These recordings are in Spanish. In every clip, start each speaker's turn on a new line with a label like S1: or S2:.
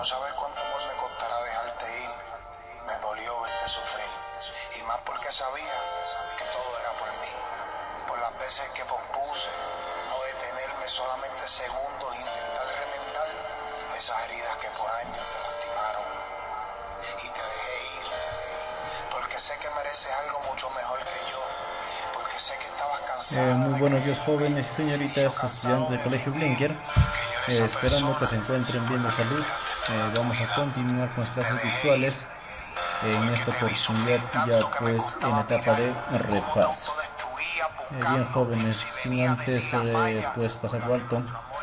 S1: No sabes cuánto amor me costará dejarte ir. Me dolió verte sufrir. Y más porque sabía que todo era por mí. Por las veces que pospuse, no detenerme solamente segundos, intentar remendar esas heridas que por años te lastimaron. Y te dejé ir. Porque sé que mereces algo mucho mejor que yo. Porque sé que estabas cansada
S2: Muy
S1: de
S2: buenos días
S1: creerme.
S2: jóvenes y
S1: Y yo
S2: señoritas estudiantes
S1: cansado
S2: del
S1: de
S2: Colegio
S1: fingir
S2: Blinker,
S1: que yo era esa
S2: esperando que
S1: persona
S2: se encuentren
S1: por
S2: bien de
S1: la que
S2: salud.
S1: esperaste toda tu
S2: Vamos a
S1: vida.
S2: continuar con las
S1: Te
S2: clases
S1: dejé ir.
S2: virtuales, en
S1: Porque
S2: esta
S1: te vi sufrir
S2: oportunidad
S1: tanto
S2: ya
S1: que me
S2: pues en
S1: costaba
S2: etapa
S1: mirar
S2: de
S1: cómo te
S2: repaso.
S1: autodestruías
S2: Bien
S1: buscando
S2: jóvenes,
S1: si
S2: sin
S1: venía de
S2: antes
S1: ligas mayas.
S2: pues
S1: Por
S2: pasar
S1: la
S2: por
S1: que
S2: alto
S1: nuestro amor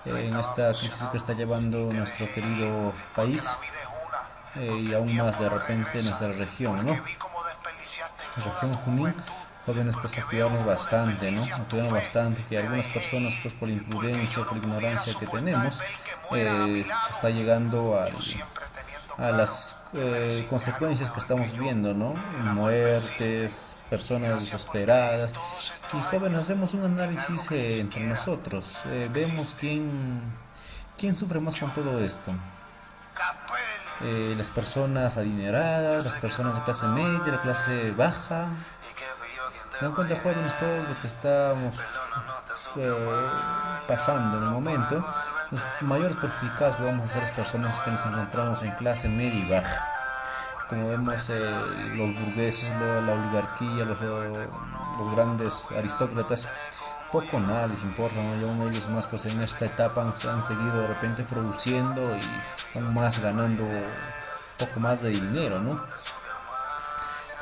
S1: no
S2: en
S1: estaba
S2: esta crisis que está
S1: funcionando.
S2: llevando
S1: Y te
S2: nuestro
S1: dejé ir.
S2: querido
S1: Porque la
S2: país,
S1: vida es una.
S2: y
S1: Porque el
S2: aún más
S1: tiempo
S2: de
S1: no
S2: repente
S1: regresa.
S2: nuestra región,
S1: Porque
S2: ¿no?
S1: vi cómo desperdiciaste
S2: La
S1: toda
S2: región
S1: tu
S2: Junín,
S1: juventud.
S2: jóvenes pues
S1: Porque
S2: a
S1: veo
S2: cuidarnos
S1: cómo
S2: bastante, ¿no?
S1: desperdicias
S2: A
S1: tu
S2: cuidarnos
S1: fe.
S2: bastante, que
S1: Te
S2: algunas
S1: dejé
S2: personas
S1: ir.
S2: pues por
S1: Porque
S2: imprudencia,
S1: yo
S2: por
S1: no pudiera
S2: ignorancia que
S1: soportar
S2: tenemos,
S1: ver que mueras a mi
S2: se
S1: lado.
S2: está llegando
S1: Yo siempre teniendo
S2: a
S1: claro
S2: las
S1: que mereciste algo
S2: consecuencias que
S1: mejor que
S2: estamos
S1: yo.
S2: viendo, ¿no?
S1: El amor persiste.
S2: Muertes,
S1: Y
S2: personas
S1: gracias por creer
S2: desesperadas.
S1: todos estos
S2: Y jóvenes,
S1: años
S2: hacemos un
S1: en algo
S2: análisis
S1: que ni
S2: entre
S1: siquiera
S2: nosotros. Vemos
S1: existe.
S2: quién sufre más
S1: Yo,
S2: con todo esto.
S1: Capel,
S2: Las personas
S1: yo
S2: adineradas, las
S1: sé que
S2: personas de
S1: no
S2: clase
S1: me
S2: media, la clase
S1: vale.
S2: baja.
S1: Y que fui yo quien te
S2: Se dan cuenta
S1: fallé.
S2: jóvenes todo lo que estamos
S1: Perdona, no te supe
S2: pasando en el
S1: amarlo.
S2: momento.
S1: Pago al
S2: Los
S1: verte
S2: mayores perjudicados
S1: conmigo.
S2: vamos a ser las
S1: No
S2: personas que nos
S1: veo la
S2: encontramos en clase media y
S1: transparencia.
S2: baja.
S1: Porque
S2: Como
S1: siempre
S2: vemos,
S1: te la
S2: los burgueses, la oligarquía,
S1: debí. Verte con
S2: los
S1: otro,
S2: grandes aristócratas,
S1: cuidándote como
S2: poco nada les
S1: yo.
S2: importa, ¿no? Y aún ellos más pues en
S1: Yo sé
S2: esta
S1: que
S2: etapa han seguido de
S1: no
S2: repente
S1: me
S2: produciendo y
S1: vale. Yo
S2: aún
S1: te
S2: más ganando
S1: fallé.
S2: poco más de dinero,
S1: Perdona,
S2: ¿no?
S1: no te supe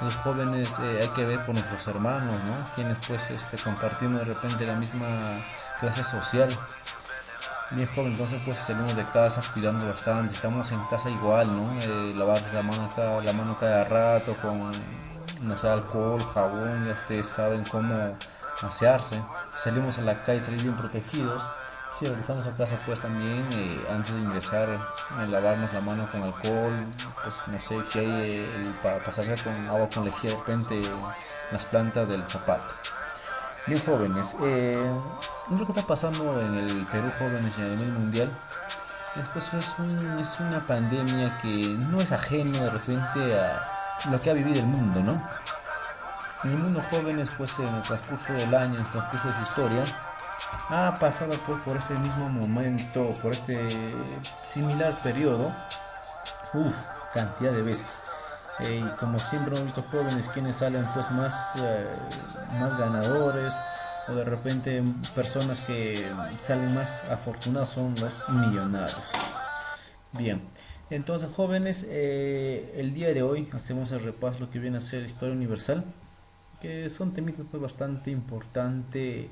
S2: Los
S1: amarlo.
S2: jóvenes, hay que ver por nuestros
S1: Pago al
S2: hermanos,
S1: verte
S2: ¿no? Quienes pues compartimos de repente la misma clase social.
S1: porque siempre te la
S2: Bien joven, entonces pues salimos de
S1: debí.
S2: casa cuidando bastante, estamos en casa igual, ¿no? Lavar la mano
S1: Porque
S2: cada rato
S1: era
S2: con,
S1: por ti.
S2: no sé, alcohol, jabón, ya ustedes saben cómo asearse. Si salimos a la calle, salir bien protegidos. Si regresamos a casa, pues también antes de ingresar, lavarnos la mano con alcohol, pues no sé si hay para pasarse con agua con lejía de repente en las plantas del zapato. Bien jóvenes, lo que está pasando en el Perú jóvenes y a nivel mundial pues es una pandemia que no es ajeno de repente a lo que ha vivido el mundo, ¿no? En el mundo jóvenes pues en el transcurso del año, en el transcurso de su historia, ha pasado pues por este mismo momento, por este similar periodo, uff, cantidad de veces. Y como siempre hemos visto jóvenes quienes salen pues más ganadores o de repente personas que salen más afortunados son los millonarios. Bien, entonces jóvenes, el día de hoy hacemos el repaso de lo que viene a ser historia universal, que son temitas pues bastante importante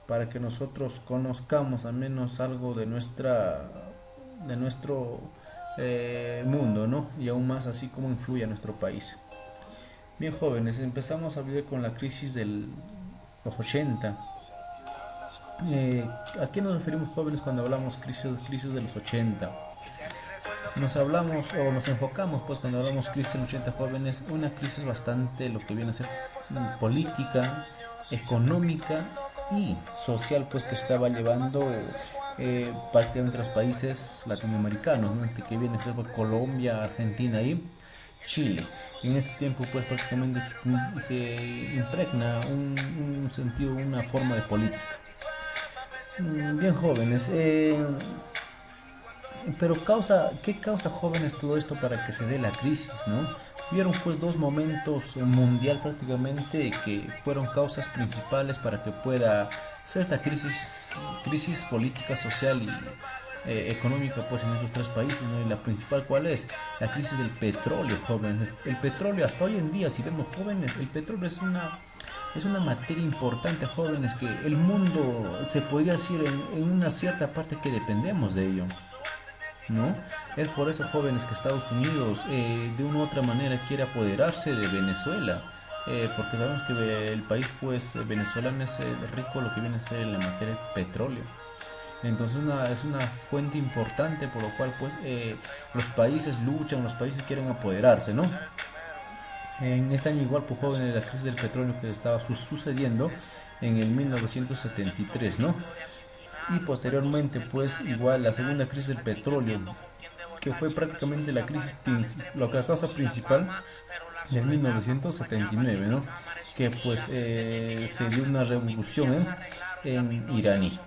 S2: para que nosotros conozcamos al menos algo de nuestro mundo, ¿no? Y aún más así como influye a nuestro país. Bien jóvenes, empezamos a vivir con la crisis de los 80. ¿A qué nos referimos jóvenes cuando hablamos crisis de los 80? Nos hablamos o nos enfocamos pues cuando hablamos crisis en 80 jóvenes, una crisis bastante lo que viene a ser política, económica y social pues que estaba llevando prácticamente los países latinoamericanos, ¿no? Que viene a ser pues, Colombia, Argentina y Chile. En este tiempo pues prácticamente se impregna un sentido, una forma de política. Bien jóvenes, pero ¿qué causa jóvenes todo esto para que se dé la crisis, no? Hubieron pues dos momentos mundial prácticamente que fueron causas principales para que pueda ser esta crisis política, social y económica pues en esos tres países, ¿no? Y la principal ¿cuál es? La crisis del petróleo, jóvenes. El petróleo hasta hoy en día, si vemos jóvenes, el petróleo es una materia importante, jóvenes, que el mundo se podría decir en una cierta parte que dependemos de ello. ¿No? Es por eso, jóvenes, que Estados Unidos de una u otra manera quiere apoderarse de Venezuela, porque sabemos que el país pues venezolano es rico lo que viene a ser en la materia de petróleo. Entonces es una fuente importante por lo cual pues los países luchan, los países quieren apoderarse, ¿no? En este año igual pues jóvenes la crisis del petróleo que estaba sucediendo en el 1973, ¿no? Y posteriormente pues igual la segunda crisis del petróleo que fue prácticamente la causa principal de 1979, ¿no? Que pues se dio una revolución en iraní.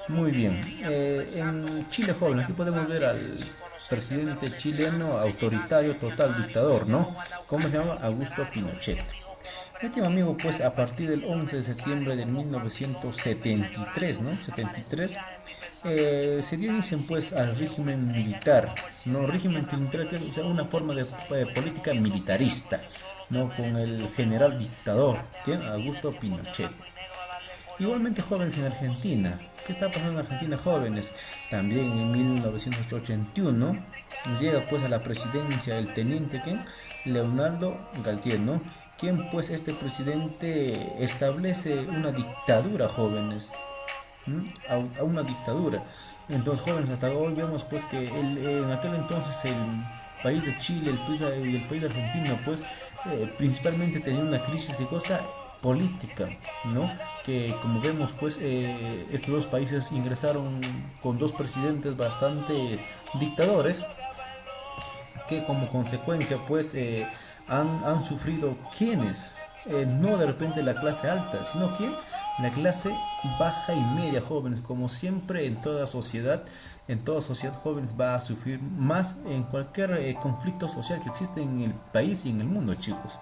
S2: Muy bien. En Chile joven, aquí podemos ver al presidente chileno autoritario, total dictador, ¿no? ¿Cómo se llama? Augusto Pinochet. Mi último amigo, pues a partir del 11 de septiembre de 1973, ¿no? 73, se dio inicio pues al régimen militar, ¿no? Régimen militar que es, o sea, una forma de política militarista, ¿no? Con el general dictador, ¿quién? Augusto Pinochet. Igualmente jóvenes en Argentina. ¿Qué está pasando en Argentina, jóvenes? También en 1981 llega pues a la presidencia el teniente ¿quién? Leonardo Galtier, ¿no? Quien pues este presidente establece una dictadura, jóvenes. A una dictadura. Entonces, jóvenes, hasta hoy vemos pues que en aquel entonces el país de Chile, el país de Argentina, pues principalmente tenía una crisis de cosa política, ¿no? Que como vemos pues estos dos países ingresaron con dos presidentes bastante dictadores que como consecuencia pues han sufrido quienes, no de repente la clase alta, sino que la clase baja y media, jóvenes, como siempre en toda sociedad jóvenes va a sufrir más en cualquier conflicto social que existe en el país y en el mundo, chicos.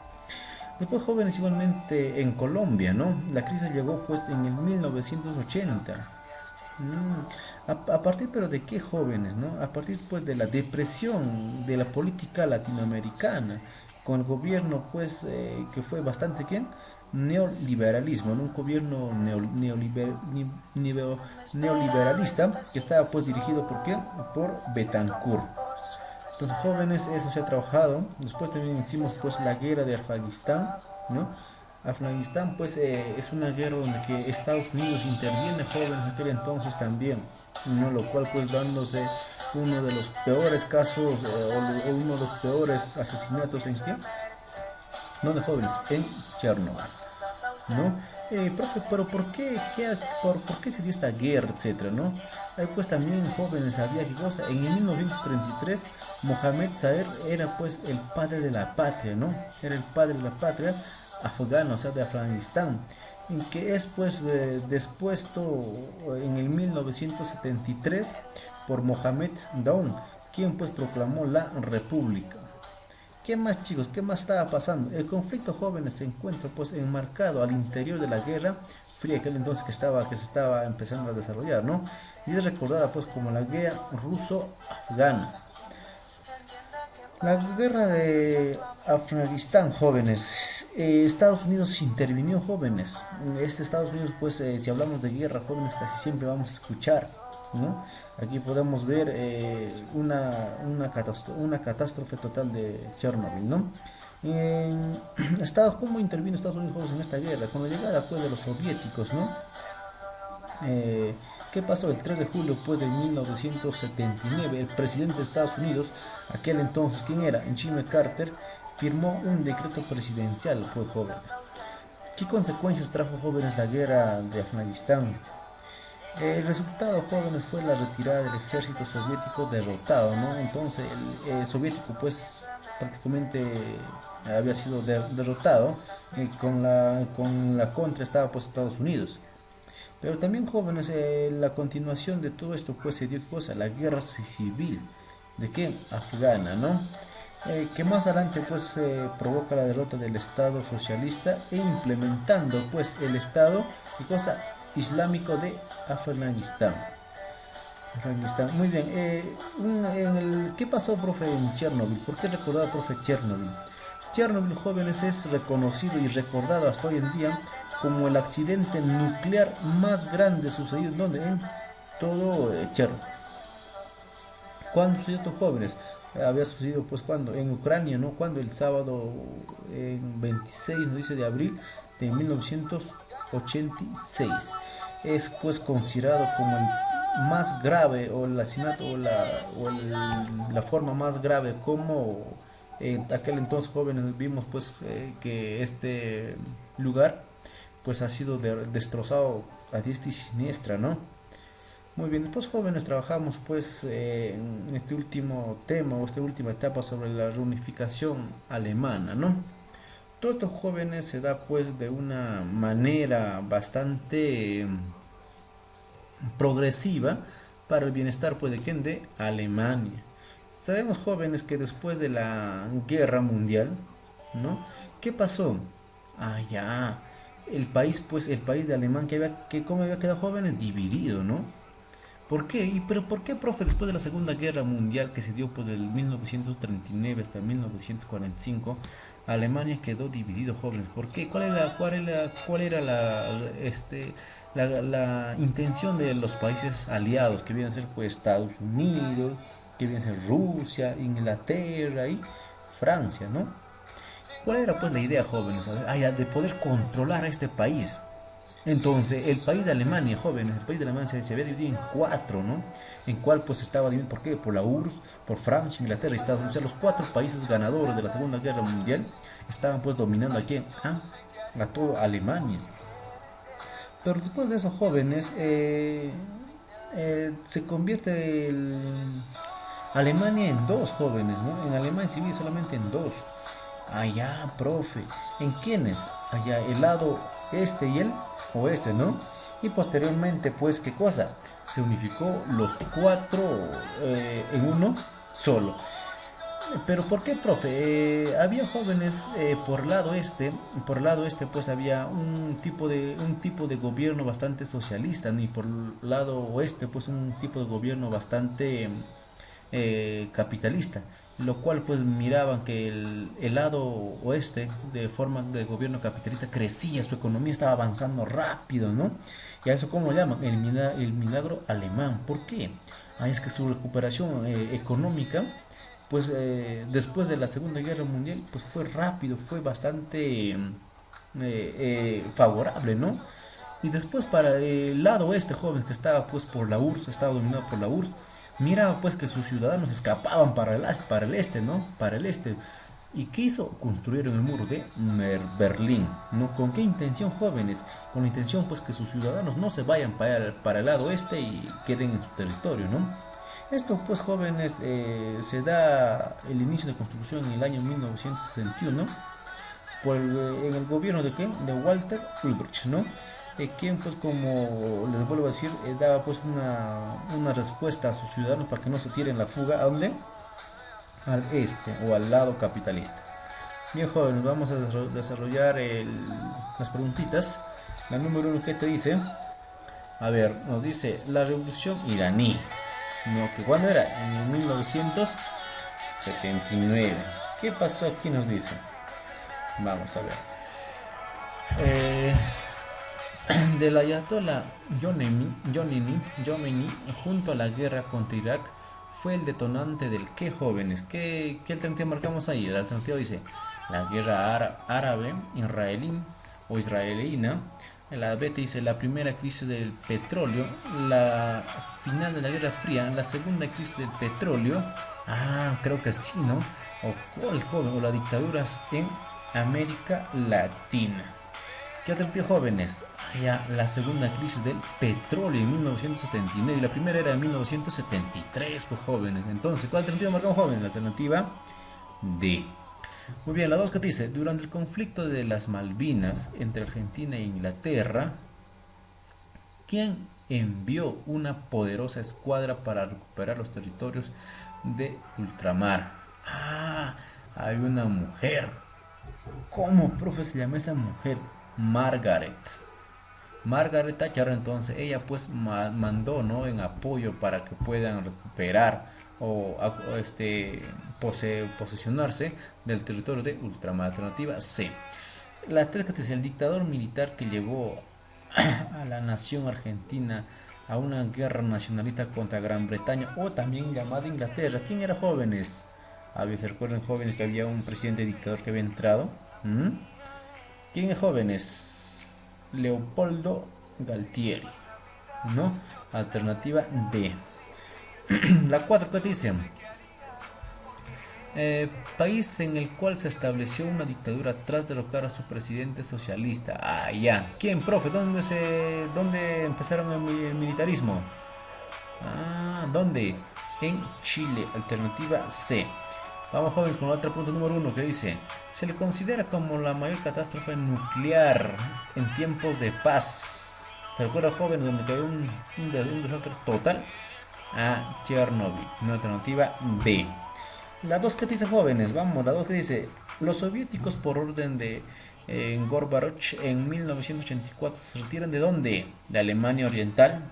S2: Después jóvenes igualmente en Colombia, ¿no? La crisis llegó pues en el 1980. A partir pero de qué jóvenes, ¿no? A partir pues de la depresión de la política latinoamericana, con el gobierno pues que fue bastante ¿quién? Neoliberalismo, ¿no? Un gobierno neoliberalista que estaba pues dirigido por ¿quién? Por Betancourt. Entonces jóvenes, eso se ha trabajado. Después también hicimos pues la guerra de Afganistán, ¿no? Afganistán pues es una guerra donde que Estados Unidos interviene, jóvenes en aquel entonces también, ¿no? Lo cual pues dándose uno de los peores casos o uno de los peores asesinatos en qué, no de jóvenes, en Chernobyl, ¿no? Profe, pero ¿por qué se dio esta guerra, etcétera, ¿no? Ahí pues también jóvenes había que cosa, en el 1933 Mohamed Saer era pues el padre de la patria, ¿no? Era el padre de la patria afgano, o sea, de Afganistán, en que es pues despuesto en el 1973 por Mohamed Daoud, quien pues proclamó la república. ¿Qué más, chicos? ¿Qué más estaba pasando? El conflicto jóvenes se encuentra pues enmarcado al interior de la guerra fría aquel entonces que se estaba empezando a desarrollar, ¿no? Y es recordada pues como la guerra ruso-afgana. La guerra de Afganistán, jóvenes. Estados Unidos intervino, jóvenes. Estados Unidos, pues, si hablamos de guerra, jóvenes, casi siempre vamos a escuchar, ¿no? Aquí podemos ver una catástrofe total de Chernobyl, ¿no? ¿Cómo intervino Estados Unidos en esta guerra? Con la llegada pues, de los soviéticos, ¿no? ¿Qué pasó? El 3 de julio pues, de 1979, el presidente de Estados Unidos, aquel entonces, ¿quién era? Jimmy Carter, firmó un decreto presidencial, pues, jóvenes. ¿Qué consecuencias trajo, jóvenes, la guerra de Afganistán? El resultado, jóvenes, fue la retirada del ejército soviético derrotado, ¿no? Entonces, el soviético, pues, prácticamente había sido derrotado, con la contra estaba, pues, Estados Unidos. Pero también, jóvenes, la continuación de todo esto, pues, se dio cosa, la guerra civil, ¿de qué? Afgana, ¿no? Que más adelante pues provoca la derrota del Estado socialista e implementando pues el Estado y cosa islámico de Afganistán. Muy bien. ¿Qué pasó, profe, en Chernobyl? ¿Por qué recordaba, profe, Chernobyl? Chernobyl, jóvenes, es reconocido y recordado hasta hoy en día como el accidente nuclear más grande sucedido en todo Chernobyl. ¿Cuándo sucedió esto, jóvenes? Había sucedido pues cuando en Ucrania, ¿no? Cuando el sábado 26, ¿no? Dice, de abril de 1986 es pues considerado como el más grave o el asesinato la forma más grave, como en aquel entonces, jóvenes, vimos pues que este lugar pues ha sido destrozado a diestra y siniestra, ¿no? Muy bien, después jóvenes trabajamos pues en este último tema o esta última etapa sobre la reunificación alemana, ¿no? Todos estos jóvenes se da pues de una manera bastante progresiva para el bienestar pues de quién, de Alemania. Sabemos jóvenes que después de la guerra mundial, ¿no? ¿Qué pasó? Ah, ya, el país pues el país de Alemania que como había quedado jóvenes dividido, ¿no? ¿Por qué? Pero ¿por qué, profe, después de la Segunda Guerra Mundial que se dio pues del 1939 hasta 1945, Alemania quedó dividido, jóvenes? ¿Por qué? ¿Cuál era la intención de los países aliados, que vienen a ser pues Estados Unidos, que vienen a ser Rusia, Inglaterra y Francia, ¿no? ¿Cuál era pues la idea, jóvenes? De poder controlar a este país. Entonces, el país de Alemania, jóvenes, el país de Alemania se había dividido en cuatro, ¿no? En cuál pues estaba dividido, ¿por qué? Por la URSS, por Francia, Inglaterra y Estados Unidos. O sea, los cuatro países ganadores de la Segunda Guerra Mundial estaban pues dominando aquí a toda Alemania. Pero después de esos jóvenes, se convierte Alemania en dos, jóvenes, ¿no? En Alemania se divide solamente en dos. Allá, profe. ¿En quiénes? Allá, el lado este y el oeste, ¿no? Y posteriormente, pues, ¿qué cosa? Se unificó los cuatro en uno solo. Pero ¿por qué, profe? Había jóvenes por el lado este pues había un tipo de gobierno bastante socialista, ¿no? Y por el lado oeste pues un tipo de gobierno bastante capitalista, lo cual pues miraban que el lado oeste de forma de gobierno capitalista crecía, su economía estaba avanzando rápido, ¿no? Y a eso cómo lo llaman, el milagro alemán. ¿Por qué? Es que su recuperación económica pues después de la Segunda Guerra Mundial pues fue rápido, fue bastante favorable, ¿no? Y después para el lado este, joven, que estaba pues por la URSS, estaba dominado por la URSS, miraba pues que sus ciudadanos escapaban para el este, ¿no? Para el este. ¿Y qué hizo? Construyeron el muro de Berlín, ¿no? ¿Con qué intención, jóvenes? Con la intención pues que sus ciudadanos no se vayan para el lado este y queden en su territorio, ¿no? Esto pues, jóvenes, se da el inicio de construcción en el año 1961 en el gobierno de ¿quién? De Walter Ulbricht, ¿no? Quien pues como les vuelvo a decir daba pues una respuesta a sus ciudadanos para que no se tiren la fuga. ¿A dónde? Al este o al lado capitalista. Bien, jóvenes, vamos a desarrollar las preguntitas. La número uno, ¿qué te dice? A ver, nos dice la revolución iraní. No, que cuando era en 1979. ¿Qué pasó aquí? Nos dice. Vamos a ver. Del ayatollah Khomeini junto a la guerra contra Irak fue el detonante del qué, jóvenes. ¿Qué alternativa marcamos ahí? La alternativa dice la guerra árabe israelí o israelina. La B te dice la primera crisis del petróleo, la final de la Guerra Fría, la segunda crisis del petróleo. Creo que sí, ¿no? O joven, o las dictaduras en América Latina. ¿Qué alternativa, jóvenes? La segunda crisis del petróleo en 1979 y la primera era en 1973, pues, jóvenes. Entonces, ¿cuál alternativa marcamos, jóvenes? La alternativa D. Muy bien, la 2 que dice, durante el conflicto de las Malvinas entre Argentina e Inglaterra, ¿quién envió una poderosa escuadra para recuperar los territorios de ultramar? Hay una mujer. ¿Cómo, profe, se llama esa mujer? Margaret Thatcher. Entonces ella pues mandó, ¿no? En apoyo para que puedan recuperar posesionarse del territorio de ultramar. Alternativa C. La tercera es el dictador militar que llevó a la nación argentina a una guerra nacionalista contra Gran Bretaña o también llamada Inglaterra. ¿Quién era, jóvenes? ¿Se recuerdan, jóvenes, que había un presidente dictador que había entrado? ¿Quién es, jóvenes? Leopoldo Galtieri, ¿no? Alternativa D. La 4, ¿qué dicen? País en el cual se estableció una dictadura tras derrocar a su presidente socialista. ¿Quién, profe? ¿Dónde empezaron el militarismo? ¿Dónde? En Chile. Alternativa C. Vamos jóvenes con la otra pregunta número 1 que dice, se le considera como la mayor catástrofe nuclear en tiempos de paz. ¿Se recuerda jóvenes donde cayó un desastre total? A Chernobyl. Una alternativa B. La 2 que dice jóvenes, vamos, la 2 que dice, los soviéticos por orden de Gorbachev en 1984 se retiran de dónde? De Alemania Oriental,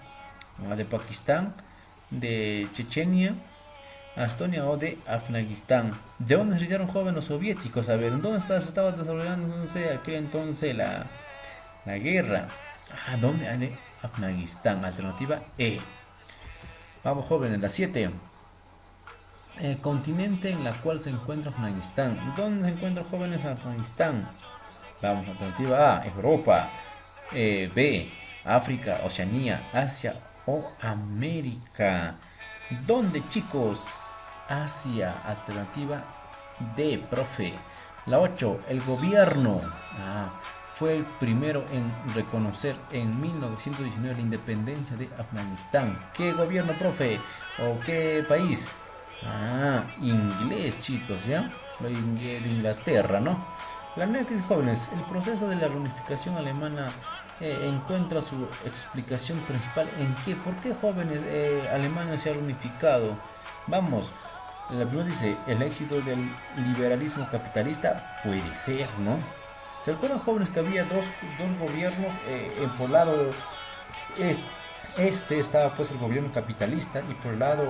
S2: de Pakistán, de Chechenia, Estonia o de Afganistán. ¿De dónde se retiraron jóvenes soviéticos? A ver, ¿en dónde se estaba desarrollando aquel entonces la guerra? ¿Dónde? De Afganistán. Alternativa E. Vamos jóvenes, la 7. Continente en la cual se encuentra Afganistán. ¿Dónde se encuentran jóvenes Afganistán? Vamos, alternativa A, Europa. B, África, Oceanía, Asia o América. ¿Dónde, chicos? Asia. Alternativa D, profe. La 8, el gobierno. Fue el primero en reconocer en 1919 la independencia de Afganistán. ¿Qué gobierno, profe? ¿O qué país? Inglés, chicos, ¿ya? De Inglaterra, ¿no? La neta es jóvenes, el proceso de la reunificación alemana encuentra su explicación principal en qué, por qué jóvenes Alemania se ha reunificado. Vamos, la primera dice, el éxito del liberalismo capitalista puede ser, ¿no? ¿Se acuerdan jóvenes que había dos gobiernos? Por lado este estaba pues el gobierno capitalista y por el lado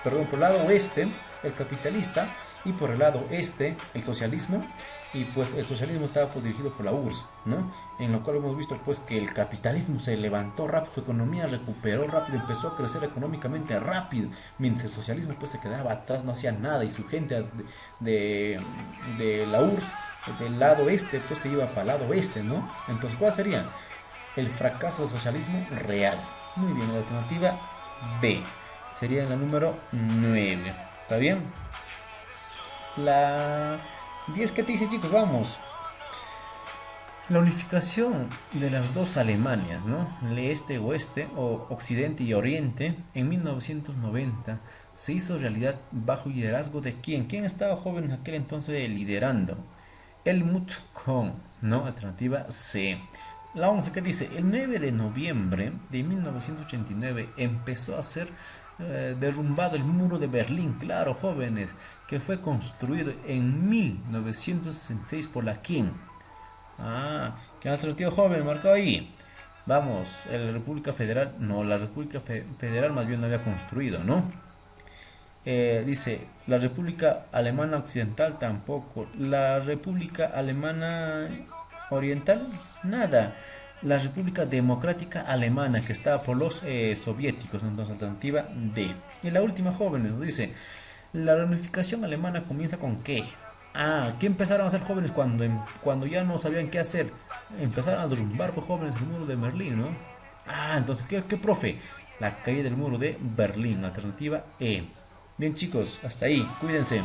S2: por el lado oeste el capitalista y por el lado este el socialismo, y pues el socialismo estaba pues dirigido por la URSS, ¿no? En lo cual hemos visto pues que el capitalismo se levantó rápido, su economía recuperó rápido, empezó a crecer económicamente rápido, mientras el socialismo pues se quedaba atrás, no hacía nada, y su gente de la URSS del lado este pues se iba para el lado oeste, ¿no? Entonces, ¿cuál sería? El fracaso del socialismo real. Muy bien, la alternativa B sería la número 9. ¿Está bien? La 10 que te dice, chicos, vamos. La unificación de las dos Alemanias, ¿no? El este-oeste o occidente y oriente, en 1990 se hizo realidad bajo liderazgo de ¿quién? ¿Quién estaba joven en aquel entonces liderando? Helmut Kohl, ¿no? Alternativa C. La 11 que dice, el 9 de noviembre de 1989 empezó a ser derrumbado el muro de Berlín, claro, jóvenes, que fue construido en 1966 por la quién. ¿Qué alternativa joven marcado ahí? Vamos, la República Federal, no, la República Federal más bien no había construido, ¿no? Dice, la República Alemana Occidental tampoco, la República Alemana Oriental, nada. La República Democrática Alemana, que estaba por los soviéticos, entonces alternativa D. Y la última, jóvenes, nos dice, la reunificación alemana comienza con qué. ¿Qué empezaron a hacer jóvenes cuando ya no sabían qué hacer? Empezaron a derrumbar por jóvenes el muro de Berlín, ¿no? Entonces, ¿qué profe? La caída del muro de Berlín, alternativa E. Bien chicos, hasta ahí, cuídense.